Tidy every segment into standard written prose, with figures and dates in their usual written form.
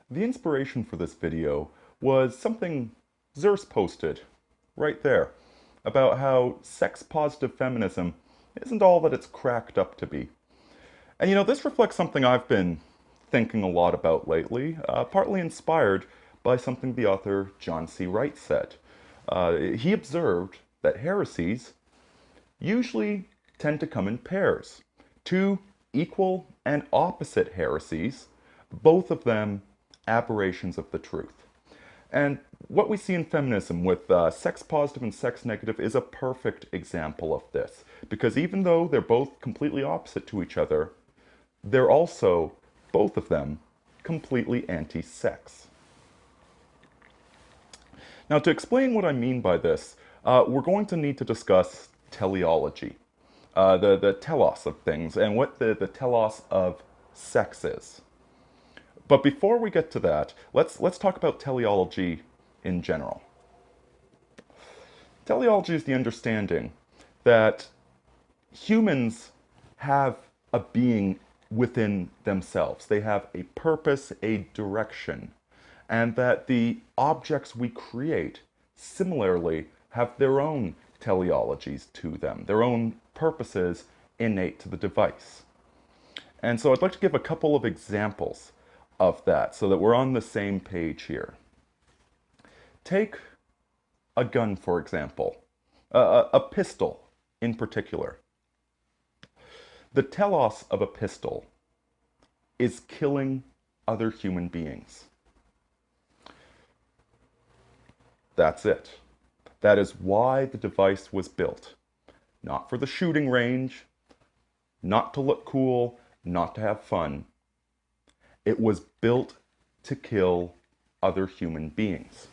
The inspiration for this video was something Zers posted right there about how sex-positive feminism isn't all that it's cracked up to be. And this reflects something I've been thinking a lot about lately, partly inspired by something the author John C. Wright said. He observed that heresies usually tend to come in pairs. Two equal and opposite heresies, both of them aberrations of the truth. And what we see in feminism with sex positive and sex negative is a perfect example of this. Because even though they're both completely opposite to each other, they're also, both of them, completely anti-sex. Now, to explain what I mean by this, we're going to need to discuss teleology, the telos of things, and what the telos of sex is. But before we get to that, let's talk about teleology in general. Teleology is the understanding that humans have a being within themselves. They have a purpose, a direction, and that the objects we create similarly have their own teleologies to them, their own purposes innate to the device. And so I'd like to give a couple of examples of that so that we're on the same page here. Take a gun, for example, a pistol in particular. The telos of a pistol is killing other human beings. That's it. That is why the device was built. Not for the shooting range, not to look cool, not to have fun. It was built to kill other human beings.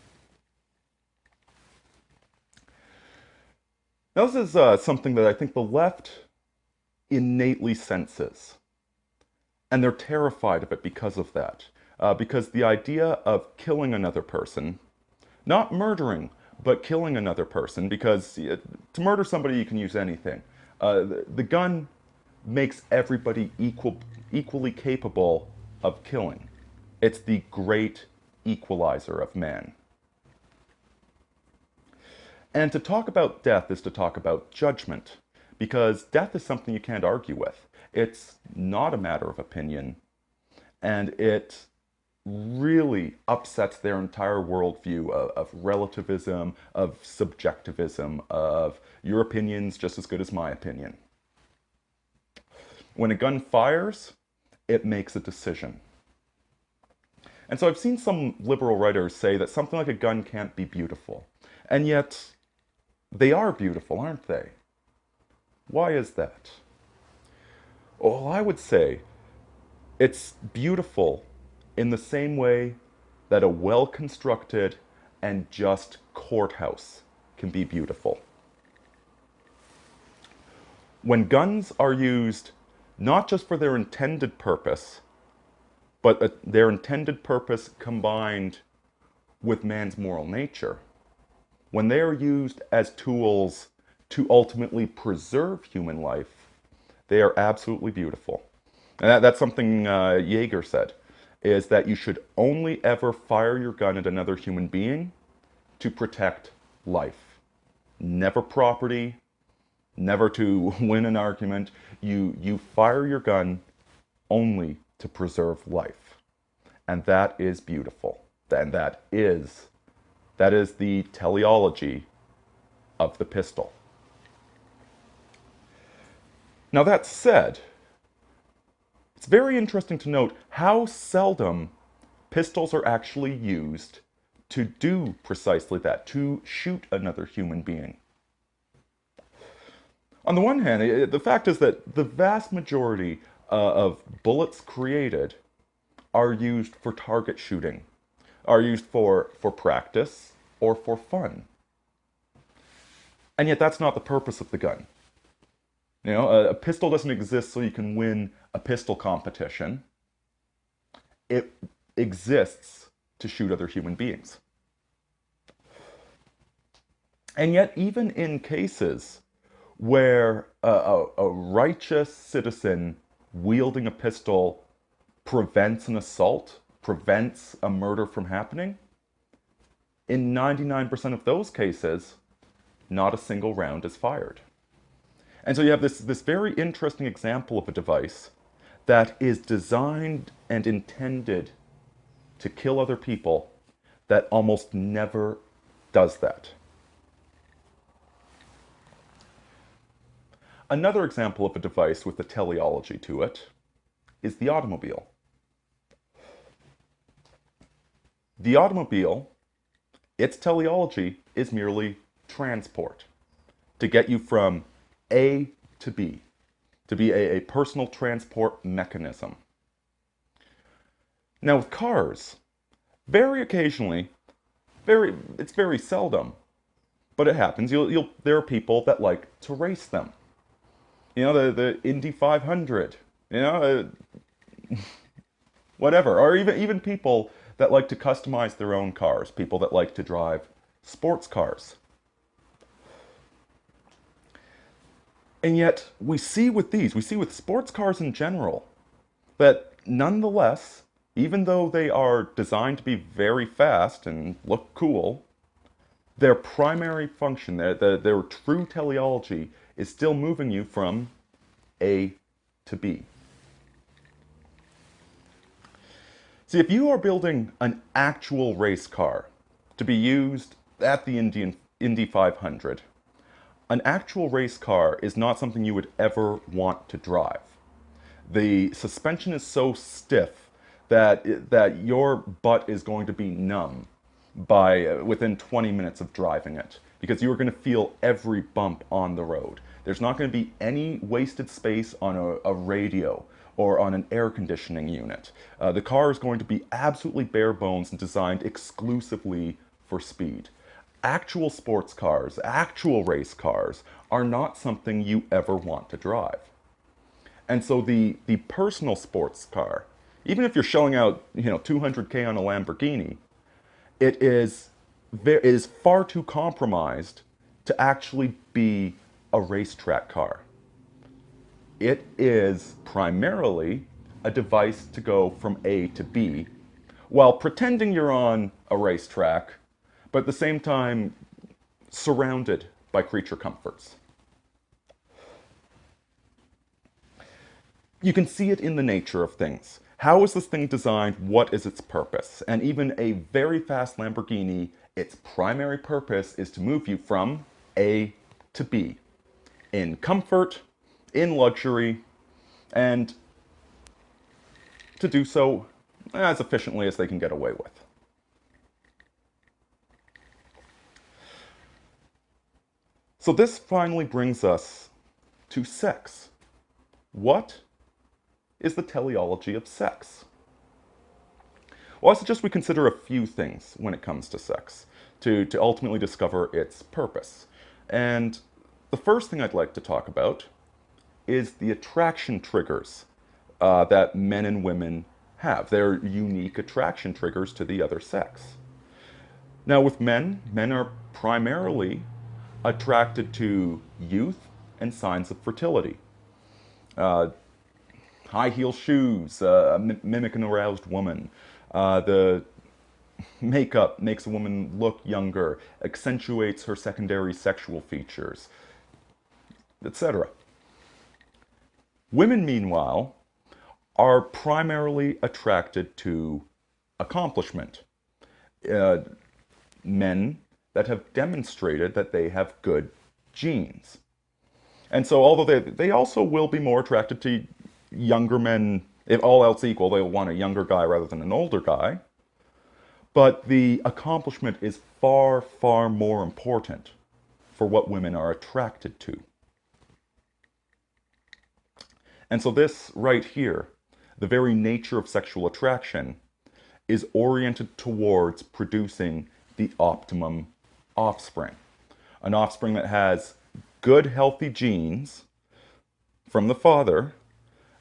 Now, this is something that I think the left innately senses. And they're terrified of it because of that. Because the idea of killing another person, not murdering, but killing another person, because to murder somebody you can use anything. The gun makes everybody equally capable of killing. It's the great equalizer of man. And to talk about death is to talk about judgment, because death is something you can't argue with. It's not a matter of opinion, and it really upsets their entire worldview of relativism, of subjectivism, of your opinion's just as good as my opinion. When a gun fires, it makes a decision. And so I've seen some liberal writers say that something like a gun can't be beautiful. And yet, they are beautiful, aren't they? Why is that? Well, I would say it's beautiful in the same way that a well-constructed and just courthouse can be beautiful. When guns are used not just for their intended purpose, but their intended purpose combined with man's moral nature, when they are used as tools to ultimately preserve human life, they are absolutely beautiful. And that's something Jaeger said, is that you should only ever fire your gun at another human being to protect life. Never property, never to win an argument. You fire your gun only to preserve life. And that is beautiful. And that is the teleology of the pistol. Now that said, it's very interesting to note how seldom pistols are actually used to do precisely that, to shoot another human being. On the one hand, the fact is that the vast majority of bullets created are used for target shooting, are used for practice or for fun. And yet that's not the purpose of the gun. A pistol doesn't exist so you can win a pistol competition. It exists to shoot other human beings. And yet, even in cases where a righteous citizen wielding a pistol prevents an assault prevents a murder from happening, in 99% of those cases, not a single round is fired. And so you have this very interesting example of a device that is designed and intended to kill other people that almost never does that. Another example of a device with a teleology to it is the automobile. The automobile, its teleology is merely transport, to get you from A to B, to be a personal transport mechanism. Now with cars, very occasionally, it's very seldom, but it happens. There are people that like to race them. You know, the Indy 500, you know, whatever. Or even people that like to customize their own cars, people that like to drive sports cars. And yet, we see with sports cars in general, that nonetheless, even though they are designed to be very fast and look cool, their primary function, their true teleology, is still moving you from A to B. See, if you are building an actual race car to be used at the Indy 500, an actual race car is not something you would ever want to drive. The suspension is so stiff that your butt is going to be numb by within 20 minutes of driving it, because you're going to feel every bump on the road. There's not going to be any wasted space on a radio or on an air conditioning unit. The car is going to be absolutely bare bones and designed exclusively for speed. Actual sports cars, actual race cars, are not something you ever want to drive. And so the personal sports car, even if you're shelling out 200K on a Lamborghini, it is far too compromised to actually be a racetrack car. It is primarily a device to go from A to B while pretending you're on a racetrack, but at the same time surrounded by creature comforts. You can see it in the nature of things. How is this thing designed? What is its purpose? And even a very fast Lamborghini, its primary purpose is to move you from A to B in comfort, in luxury, and to do so as efficiently as they can get away with. So this finally brings us to sex. What is the teleology of sex? Well, I suggest we consider a few things when it comes to sex to ultimately discover its purpose. And the first thing I'd like to talk about is the attraction triggers that men and women have. They're unique attraction triggers to the other sex. Now with men are primarily attracted to youth and signs of fertility. High heel shoes mimic an aroused woman. The makeup makes a woman look younger, accentuates her secondary sexual features, etc. Women, meanwhile, are primarily attracted to accomplishment. Men that have demonstrated that they have good genes. And so although they also will be more attracted to younger men, if all else equal, they'll want a younger guy rather than an older guy. But the accomplishment is far, far more important for what women are attracted to. And so this right here, the very nature of sexual attraction, is oriented towards producing the optimum offspring. An offspring that has good, healthy genes from the father,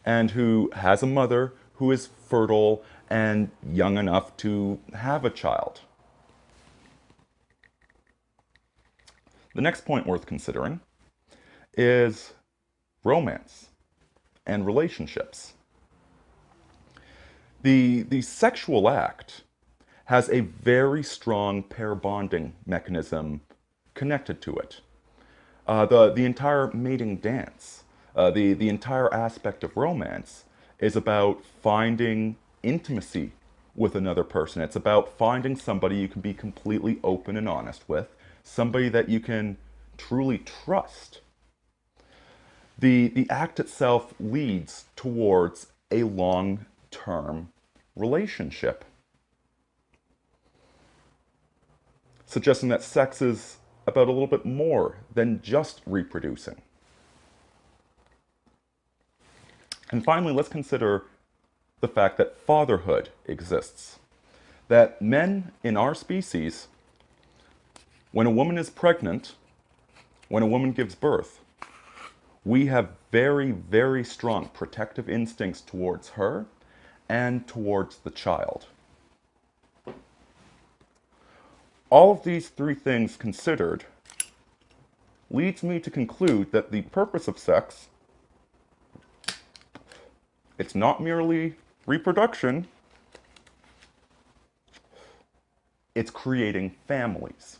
and who has a mother who is fertile and young enough to have a child. The next point worth considering is romance and relationships. The sexual act has a very strong pair bonding mechanism connected to it. The entire mating dance, the entire aspect of romance is about finding intimacy with another person. It's about finding somebody you can be completely open and honest with, somebody that you can truly trust. The act itself leads towards a long-term relationship, suggesting that sex is about a little bit more than just reproducing. And finally, let's consider the fact that fatherhood exists. That men in our species, when a woman is pregnant, when a woman gives birth, we have very, very strong protective instincts towards her and towards the child. All of these three things considered leads me to conclude that the purpose of sex, it's not merely reproduction, it's creating families.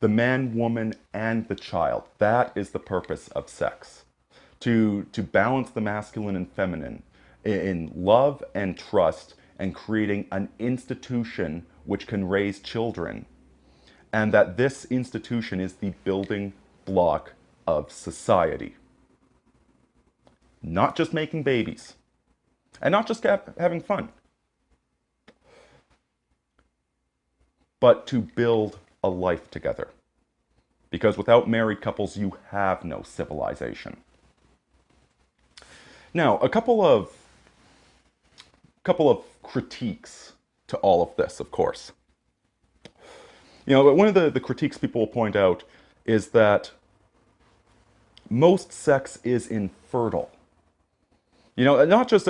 The man, woman, and the child. That is the purpose of sex. To balance the masculine and feminine in love and trust and creating an institution which can raise children. And that this institution is the building block of society. Not just making babies. And not just having fun. But to build a life together. Because without married couples, you have no civilization. Now, a couple of critiques to all of this, of course. You know, one of the critiques people will point out is that most sex is infertile. You know, not just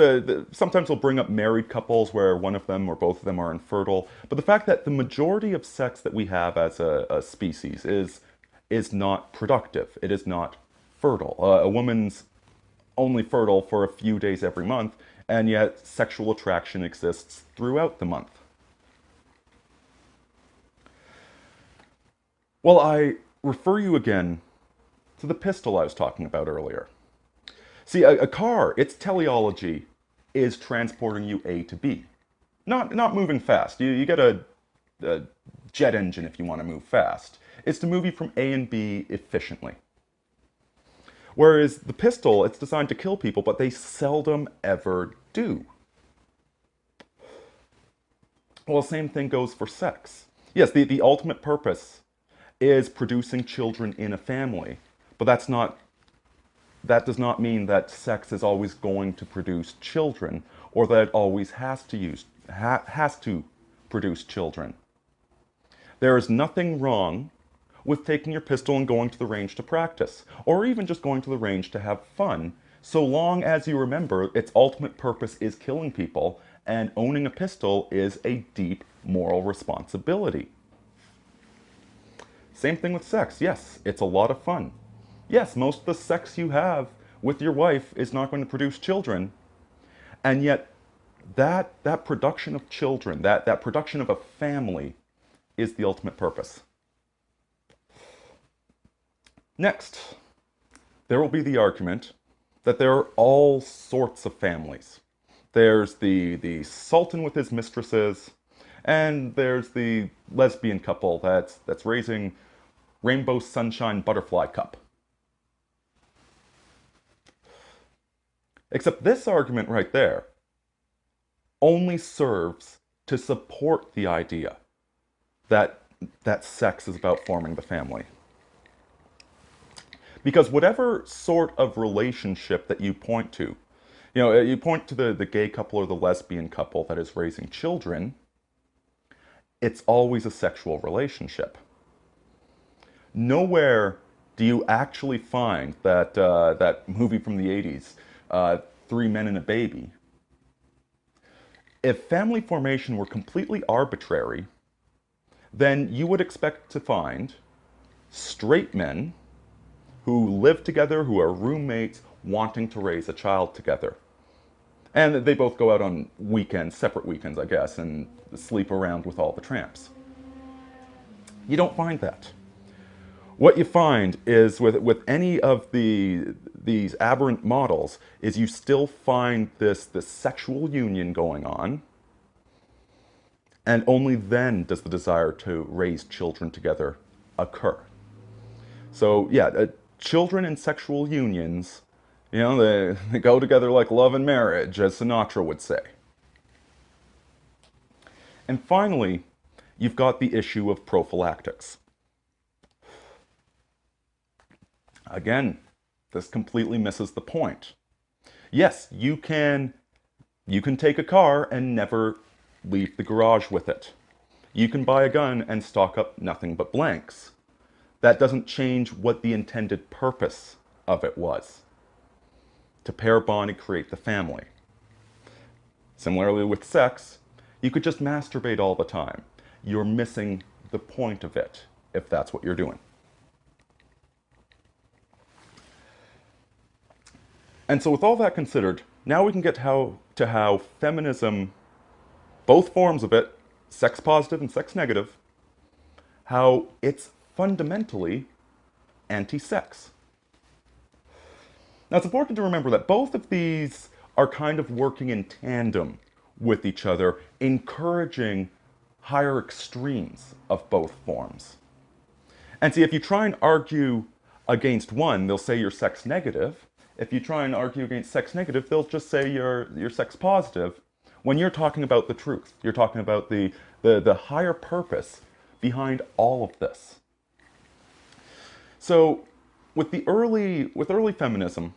sometimes we'll bring up married couples where one of them or both of them are infertile, but the fact that the majority of sex that we have as a species is not productive. It is not fertile. A woman's only fertile for a few days every month, and yet sexual attraction exists throughout the month. Well, I refer you again to the pistol I was talking about earlier. See, a car, its teleology is transporting you A to B. Not moving fast. You get a jet engine if you want to move fast. It's to move you from A and B efficiently. Whereas the pistol, it's designed to kill people, but they seldom ever do. Well, same thing goes for sex. Yes, the ultimate purpose is producing children in a family, but that does not mean that sex is always going to produce children, or that it always has to produce children. There is nothing wrong with taking your pistol and going to the range to practice, or even just going to the range to have fun, so long as you remember its ultimate purpose is killing people, and owning a pistol is a deep moral responsibility. Same thing with sex. Yes, it's a lot of fun. Yes, most of the sex you have with your wife is not going to produce children, and yet that production of children, that production of a family is the ultimate purpose. Next, there will be the argument that there are all sorts of families. There's the sultan with his mistresses, and there's the lesbian couple that's raising rainbow sunshine butterfly cup. Except this argument right there only serves to support the idea that sex is about forming the family. Because whatever sort of relationship that you point to, you know, you point to the gay couple or the lesbian couple that is raising children, it's always a sexual relationship. Nowhere do you actually find that movie from the 80s, Three Men and a Baby. If family formation were completely arbitrary, then you would expect to find straight men who live together, who are roommates, wanting to raise a child together. And they both go out on weekends, separate weekends, I guess, and sleep around with all the tramps. You don't find that. What you find is with any of these aberrant models is you still find this sexual union going on, and only then does the desire to raise children together occur. So yeah, children and sexual unions, they go together like love and marriage, as Sinatra would say. And finally, you've got the issue of prophylactics. Again, this completely misses the point. Yes, you can take a car and never leave the garage with it. You can buy a gun and stock up nothing but blanks. That doesn't change what the intended purpose of it was. To pair bond and create the family. Similarly with sex, you could just masturbate all the time. You're missing the point of it, if that's what you're doing. And so with all that considered, now we can get to how feminism, both forms of it, sex positive and sex negative, how it's fundamentally anti-sex. Now it's important to remember that both of these are kind of working in tandem with each other, encouraging higher extremes of both forms. And see, if you try and argue against one, they'll say you're sex negative. If you try and argue against sex negative, they'll just say you're sex positive. When you're talking about the truth, you're talking about the higher purpose behind all of this. So with early feminism,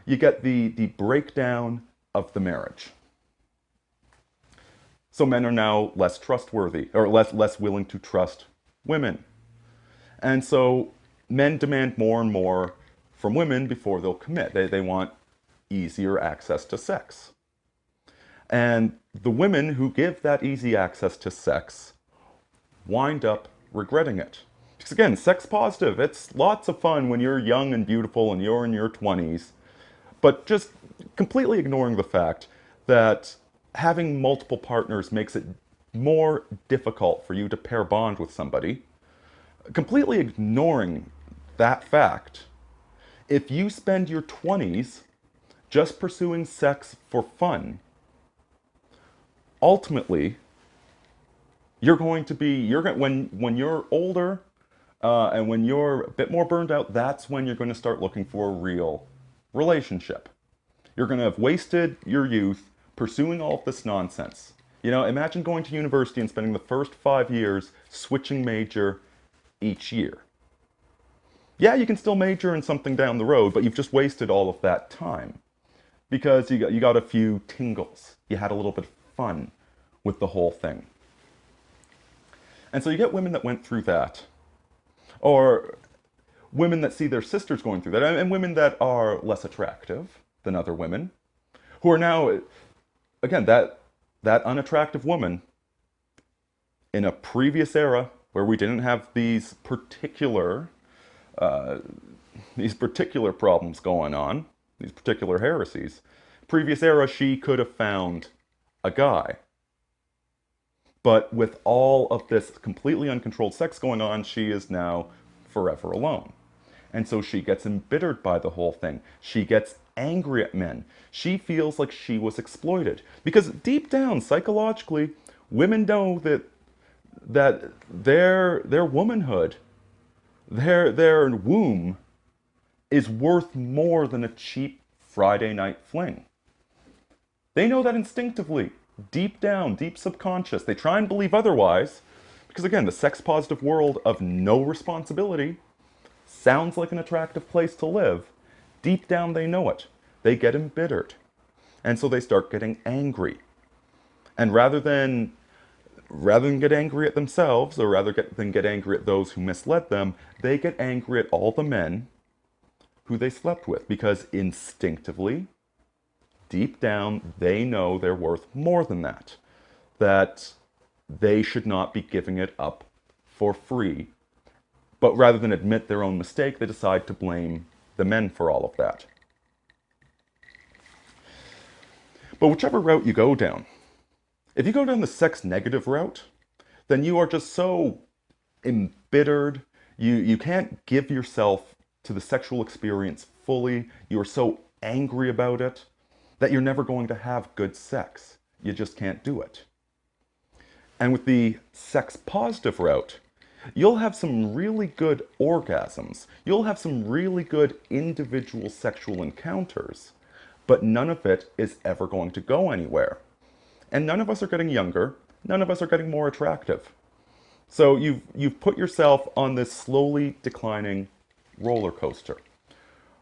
you get the breakdown of the marriage. So men are now less trustworthy, or less willing to trust women. And so men demand more and more from women before they'll commit. They want easier access to sex. And the women who give that easy access to sex wind up regretting it. Because again, sex positive, it's lots of fun when you're young and beautiful and you're in your 20s, but just completely ignoring the fact that having multiple partners makes it more difficult for you to pair bond with somebody. Completely ignoring that fact, if you spend your 20s just pursuing sex for fun, ultimately, when you're older and when you're a bit more burned out, that's when you're going to start looking for a real relationship. You're going to have wasted your youth pursuing all of this nonsense. Imagine going to university and spending the first 5 years switching major each year. Yeah, you can still major in something down the road, but you've just wasted all of that time because you got a few tingles. You had a little bit of fun with the whole thing. And so you get women that went through that, or women that see their sisters going through that, and women that are less attractive than other women, who are now, again, that unattractive woman in a previous era where we didn't have these particular problems going on, these particular heresies. Previous era, she could have found a guy. But with all of this completely uncontrolled sex going on, she is now forever alone. And so she gets embittered by the whole thing. She gets angry at men. She feels like she was exploited. Because deep down, psychologically, women know that their womanhood, their womb, is worth more than a cheap Friday night fling. They know that instinctively, deep down, deep subconscious. They try and believe otherwise, because again, the sex positive world of no responsibility sounds like an attractive place to live. Deep down, they know it. They get embittered. And so they start getting angry. And rather than get angry at themselves, or than get angry at those who misled them, they get angry at all the men who they slept with, because instinctively, deep down, they know they're worth more than that. That they should not be giving it up for free. But rather than admit their own mistake, they decide to blame the men for all of that. But whichever route you go down, if you go down the sex negative route, then you are just so embittered. You can't give yourself to the sexual experience fully. You are so angry about it that you're never going to have good sex. You just can't do it. And with the sex positive route, you'll have some really good orgasms. You'll have some really good individual sexual encounters, but none of it is ever going to go anywhere. And none of us are getting younger. None of us are getting more attractive. So you've put yourself on this slowly declining roller coaster.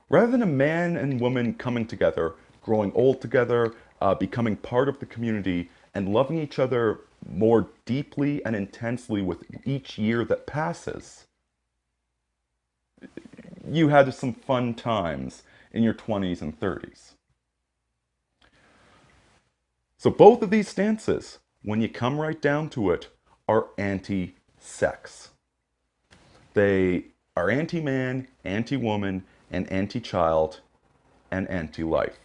Rather than a man and woman coming together, growing old together, becoming part of the community, and loving each other more deeply and intensely with each year that passes, you had some fun times in your 20s and 30s. So both of these stances, when you come right down to it, are anti-sex. They are anti-man, anti-woman, and anti-child, and anti-life.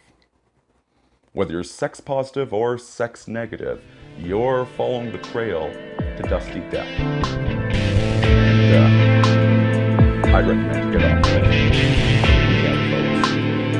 Whether you're sex positive or sex negative, you're following the trail to dusty death. And I'd recommend you get off it. Yeah, folks.